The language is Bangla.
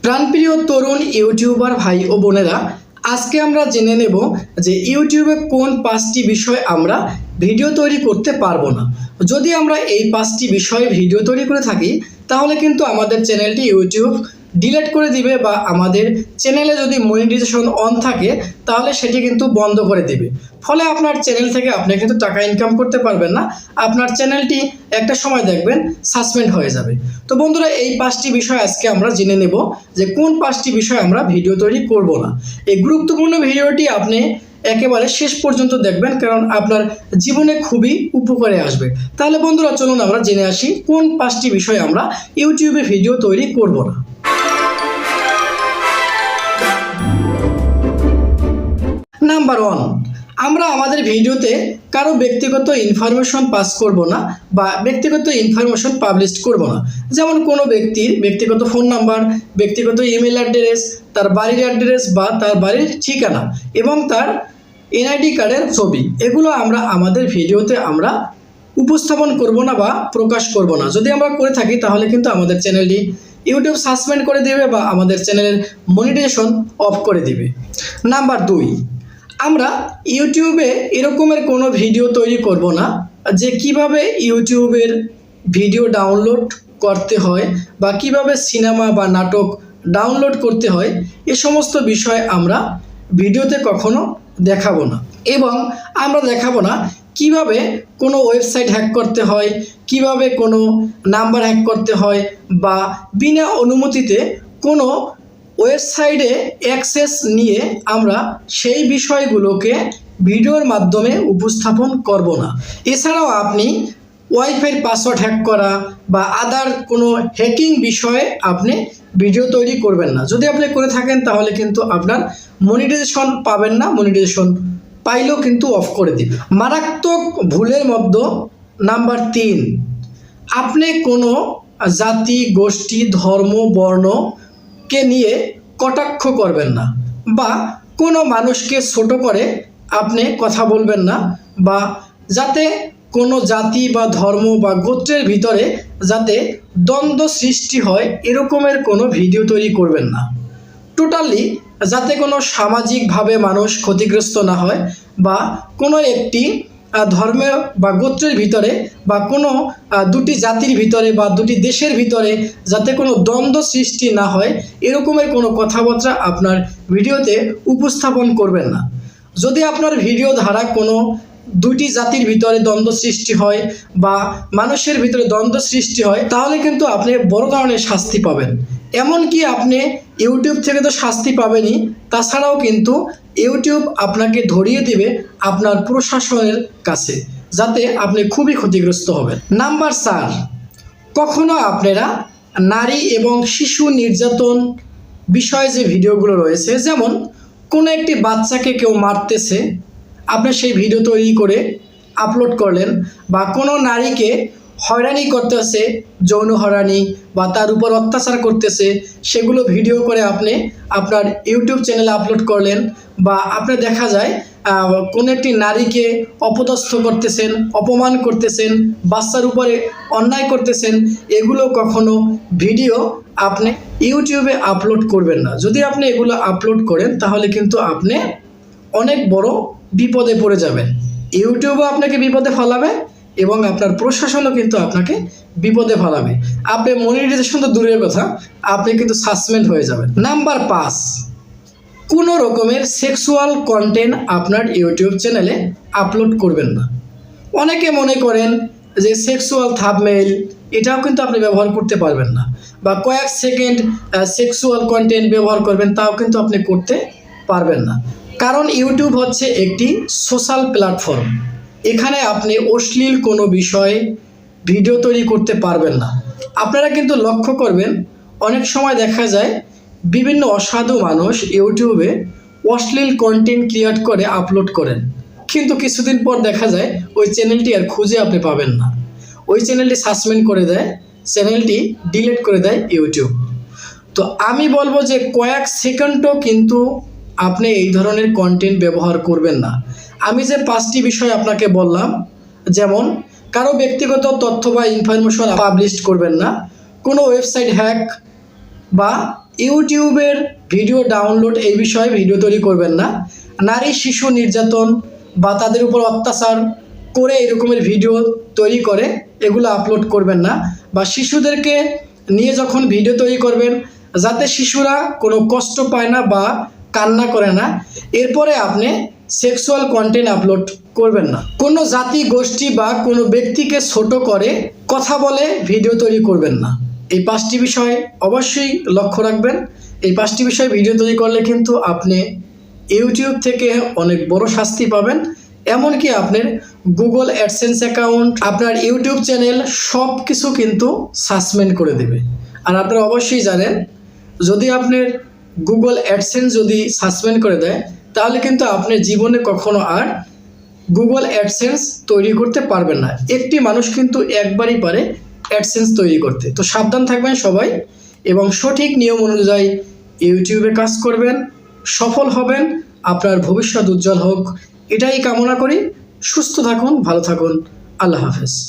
প্রাণপ্রিয় তরুণ ইউটিউবার ভাই ও বোনেরা, আজকে আমরা জেনে নেব যে ইউটিউবে কোন 5টি বিষয় আমরা ভিডিও তৈরি করতে পারবো না। যদি আমরা এই 5টি বিষয়ে ভিডিও তৈরি করে থাকি তাহলে কিন্তু আমাদের চ্যানেলটি ইউটিউব ডিলিট করে দিবে, বা আমাদের চ্যানেলে যদি মনিটাইজেশন অন থাকে তাহলে সেটি কিন্তু বন্ধ করে দিবে। ফলে আপনার চ্যানেল থেকে আপনি কিন্তু টাকা ইনকাম করতে পারবেন না, আপনার চ্যানেলটি একটা সময় দেখবেন সাসপেন্ড হয়ে যাবে। তো বন্ধুরা, এই 5টি বিষয় আজকে আমরা জেনে নেব যে কোন 5টি বিষয় আমরা ভিডিও তৈরি করব না। এই গুরুত্বপূর্ণ ভিডিওটি আপনি একেবারে শেষ পর্যন্ত দেখবেন, কারণ আপনার জীবনে খুবই উপকারে আসবে। তাহলে বন্ধুরা, চলুন আমরা জেনে আসি কোন 5টি বিষয় আমরা ইউটিউবে ভিডিও তৈরি করব না। নাম্বার 1, আমরা আমাদের ভিডিওতে কারো ব্যক্তিগত ইনফরমেশন পাস করব না বা ব্যক্তিগত ইনফরমেশন পাবলিশ করব না। যেমন কোনো ব্যক্তির ব্যক্তিগত ফোন নাম্বার, ব্যক্তিগত ইমেল অ্যাড্রেস, তার বাড়ির অ্যাড্রেস বা তার বাড়ির ঠিকানা এবং তার এনআইডি কার্ডের ছবি, এগুলো আমরা আমাদের ভিডিওতে আমরা উপস্থাপন করব না বা প্রকাশ করব না। যদি আমরা করে থাকি তাহলে কিন্তু আমাদের চ্যানেলটি ইউটিউব সাসপেন্ড করে দেবে বা আমাদের চ্যানেলের মনিটাইজেশন অফ করে দিবে। নাম্বার 2, আমরা ইউটিউবে এরকমের কোনো ভিডিও তৈরি করব না যে কিভাবে ইউটিউবের ভিডিও ডাউনলোড করতে হয় বা কিভাবে সিনেমা বা নাটক ডাউনলোড করতে হয়, এ সমস্ত বিষয় আমরা ভিডিওতে কখনো দেখাবো না। এবং আমরা দেখাবো না কিভাবে কোনো ওয়েবসাইট হ্যাক করতে হয়, কিভাবে কোনো নাম্বার হ্যাক করতে হয়, বা বিনা অনুমতিতে কোনো ওয়েবসাইটে অ্যাক্সেস নিয়ে আমরা সেই বিষয়গুলোকে ভিডিওর মাধ্যমে উপস্থাপন করব না। এছাড়াও আপনি ওয়াইফাই পাসওয়ার্ড হ্যাক করা বা আদার কোনো হ্যাকিং বিষয়ে আপনি ভিডিও তৈরি করবেন না। যদি আপনি করে থাকেন তাহলে কিন্তু আপনার মনিটাইজেশন পাবেন না, মনিটাইজেশন পাইলেও কিন্তু অফ করে দিবে। মারাত্মক ভুলের মধ্যে নাম্বার 3, আপনি কোনো জাতি, গোষ্ঠী, ধর্ম, বর্ণকে নিয়ে কটাক্ষ করবেন না, বা কোনো মানুষকে ছোট করে আপনি কথা বলবেন না, বা যাতে কোনো জাতি বা ধর্ম বা গোত্রের ভিতরে যাতে দ্বন্দ্ব সৃষ্টি হয় এরকমের কোনো ভিডিও তৈরি করবেন না। টোটালি যাতে কোনো সামাজিকভাবে মানুষ ক্ষতিগ্রস্ত না হয়, বা কোনো একটি ধর্মের বা গোত্রের ভিতরে বা কোনো দুটি জাতির ভিতরে বা দুটি দেশের ভিতরে যাতে কোনো দ্বন্দ্ব সৃষ্টি না হয় এরকমের কোনো কথাবার্তা আপনার ভিডিওতে উপস্থাপন করবেন না। যদি আপনার ভিডিও ধারা কোনো দুটি জাতির ভিতরে দ্বন্দ্ব সৃষ্টি হয় বা মানুষের ভিতরে দ্বন্দ্ব সৃষ্টি হয় তাহলে কিন্তু আপনি বড় ধরনের শাস্তি পাবেন। এমনকি আপনি ইউটিউব থেকে তো শাস্তি পাবেনই, তাছাড়াও কিন্তু ইউটিউব আপনাকে ধরিয়ে দিবে আপনার প্রশাসনের কাছে, যাতে আপনি খুবই ক্ষতিগ্রস্ত হবেন। নাম্বার 4, কখনো আপনারা নারী এবং শিশু নির্যাতন বিষয়ে যে ভিডিওগুলো রয়েছে, যেমন কোনো একটি বাচ্চাকে কেউ মারতেছে, আপনি সেই ভিডিও তৈরি করে আপলোড করলেন, বা কোনো নারীকে হয়রানি করতেছে, যৌন হয়রানি বা তার উপর অত্যাচার করতেছে, সেগুলো ভিডিও করে আপনি আপনার ইউটিউব চ্যানেলে আপলোড করলেন, বা আপনি দেখা যায় কোনো একটি নারীকে অপদস্থ করতেছেন, অপমান করতেছেন, বাচ্চার উপরে অন্যায় করতেছেন, এগুলো কখনো ভিডিও আপনি ইউটিউবে আপলোড করবেন না। যদি আপনি এগুলো আপলোড করেন তাহলে কিন্তু আপনি অনেক বড় বিপদে পড়ে যাবেন। ইউটিউবও আপনাকে বিপদে ফেলাবে এবং আপনার প্রশাসনও কিন্তু আপনাকে বিপদে ফেলাবে। আপনি মনিটাইজেশন তো দূরের কথা, আপনি কিন্তু সাসপেন্ড হয়ে যাবেন। নাম্বার 5, কোনো রকমের সেক্সুয়াল কন্টেন্ট আপনার ইউটিউব চ্যানেলে আপলোড করবেন না। অনেকে মনে করেন যে সেক্সুয়াল থাম্বনেইল এটাও কিন্তু আপনি ব্যবহার করতে পারবেন না, বা কয়েক সেকেন্ড সেক্সুয়াল কন্টেন্ট ব্যবহার করবেন, তাও কিন্তু আপনি করতে পারবেন না। কারণ ইউটিউব হচ্ছে একটি সোশ্যাল প্ল্যাটফর্ম, এখানে আপনি অশ্লীল কোনো বিষয়ে ভিডিও তৈরি করতে পারবেন না। আপনারা কিন্তু লক্ষ্য করবেন অনেক সময় দেখা যায় বিভিন্ন অসাধু মানুষ ইউটিউবে অশ্লীল কন্টেন্ট ক্রিয়েট করে আপলোড করেন, কিন্তু কিছুদিন পর দেখা যায় ওই চ্যানেলটি আর খুঁজে আপনি পাবেন না, ওই চ্যানেলটি সাসপেন্ড করে দেয়, চ্যানেলটি ডিলিট করে দেয় ইউটিউব। তো আমি বলবো যে কয়েক সেকেন্ডও কিন্তু আপনি এই ধরনের কন্টেন্ট ব্যবহার করবেন না। আমি যে 5টি বিষয় আপনাকে বললাম, যেমন কারো ব্যক্তিগত তথ্য বা ইনফরমেশন পাবলিশ করবেন না, কোনো ওয়েবসাইট হ্যাক বা ইউটিউবের ভিডিও ডাউনলোড এই বিষয়ে ভিডিও তৈরি করবেন না। নারী শিশু নির্যাতন বা তাদের উপর অত্যাচার করে এরকমের ভিডিও তৈরি করে এগুলো আপলোড করবেন না। বা শিশুদেরকে নিয়ে যখন ভিডিও তৈরি করবেন যাতে শিশুরা কোনো কষ্ট পায় না বা কান্না করে না, এরপরে আপনি সেক্সুয়াল কন্টেন্ট আপলোড করবেন না। কোনো জাতি গোষ্ঠী বা কোনো ব্যক্তিকে ছোট করে কথা বলে ভিডিও তৈরি করবেন না। এই 5টি বিষয় অবশ্যই লক্ষ্য রাখবেন। এই 5টি বিষয় ভিডিও তৈরি করলে কিন্তু আপনি ইউটিউব থেকে অনেক বড় শাস্তি পাবেন, এমনকি আপনার গুগল অ্যাডসেন্স অ্যাকাউন্ট, আপনার ইউটিউব চ্যানেল সব কিছু কিন্তু সাসপেন্ড করে দেবে। আর আপনারা অবশ্যই জানেন, যদি আপনার গুগল অ্যাডসেন্স যদি সাসপেন্ড করে দেয় তাহলে কিন্তু আপনি জীবনে কখনো আর গুগল অ্যাডসেন্স তৈরি করতে পারবেন না। একটি মানুষ কিন্তু একবারই পারে অ্যাডসেন্স তৈরি করতে। তো সাবধান থাকবেন সবাই এবং সঠিক নিয়ম অনুযায়ী ইউটিউবে কাজ করবেন, সফল হবেন, আপনার ভবিষ্যৎ উজ্জ্বল হোক এটাই কামনা করি। সুস্থ থাকুন, ভালো থাকুন, আল্লাহ হাফেজ।